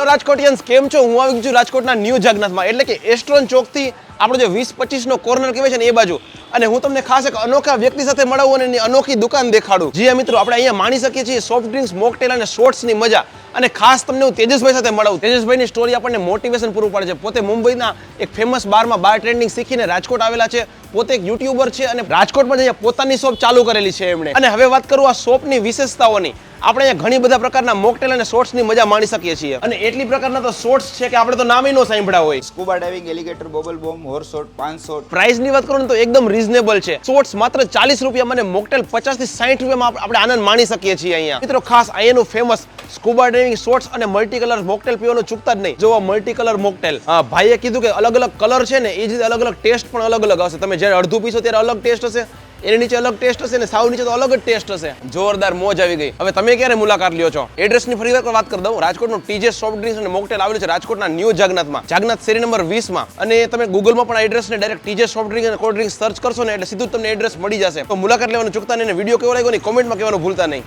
Hello Rajkotians, કેમ છો? હું આવી ગયો છું રાજકોટના ન્યૂ જગન્નાથમાં, એટલે કે એસ્ટ્રોન ચોકથી આપણો જે 20-25 નો કોર્નર કહેવાય છે ને એ બાજુ. અને હું તમને ખાસ એક અનોખા વ્યક્તિ સાથે મળાવું અને એની અનોખી દુકાન દેખાડું. જી હા મિત્રો, આપણે અહીંયા માણી શકીએ છીએ સોફ્ટ ડ્રિંક્સ, મોકટેલ અને શોર્ટ્સની મજા. અને ખાસ તમને હું તેજસભાઈ સાથે મળાવું. તેજસભાઈની સ્ટોરી આપણને મોટિવેશન પૂરું પાડે છે. પોતે મુંબઈના એક ફેમસ બારમાં બાર ટ્રેનિંગ શીખીને રાજકોટ આવેલા છે. પોતે એક યુટ્યુબર છે અને રાજકોટમાં જઈને પોતાની શોપ ચાલુ કરેલી છે એમણે. અને હવે વાત કરું આ શોપની વિશેષતાઓની. આપણે અહીંયા ઘણી બધા પ્રકારના મોકટેલ અને શોર્ટ્સની મજા માણી શકીએ છીએ. અને એટલી પ્રકારના તો શોર્ટ્સ છે કે આપણે તો નામ ન સાંભળ્યા હોય. Scuba diving, alligator, bubble bomb, horse shot, 500. પ્રાઇસની વાત કરું ને તો એકદમ રીઝનેબલ છે. શોર્ટ્સ માત્ર 40 રૂપિયામાં અને મોકટેલ 50 થી 60 રૂપિયામાં આપણે આનંદ માણી શકીએ છીએ અહીંયા. મિત્રો ખાસ અહીંયાનું ફેમસ સ્કૂબા ડાઇવિંગ શોર્ટ્સ અને મલ્ટી કલર મોકટેલ પીવાનું ચૂકતા જ નહીં. જો મલ્ટી કલર મોકટેલ, ભાઈએ કીધું કે અલગ અલગ કલર છે ને એ જ રીતે અલગ અલગ ટેસ્ટ પણ અલગ અલગ હશે. તમે જ્યારે અડધું પીશો ત્યારે અલગ ટેસ્ટ હશે, એની નીચે અલગ ટેસ્ટ હશે ને સાવ નીચે તો અલગ જ ટેસ્ટ હશે. જોરદાર મોજ આવી ગઈ. હવે તમે ક્યારે મુલાકાત લ્યો છો? એડ્રેસની ફરી વાર વાત કરી દઉં. રાજકોટનું ટીજે સોફ્ટ ડ્રિંક્સ અને મોકટેલ આવેલું છે રાજકોટના ન્યૂ જગન્નાથમાં, જગન્નાથ શેરી નંબર 20 માં. અને તમે ગૂગલમાં પણ એડ્રેસને ડાયરેક્ટ ટીજે સોફ્ટ ડ્રિંક અને કોલ્ડ ડ્રિંક્સ સર્ચ કરશો ને એટલે સીધું તમને એડ્રેસ મળી જશે. તો મુલાકાત લેવાનું ચૂકતા નહીં. વિડીયો કેવો લાગ્યો ને કોમેન્ટમાં કહેવાનું ભૂલતા નહીં.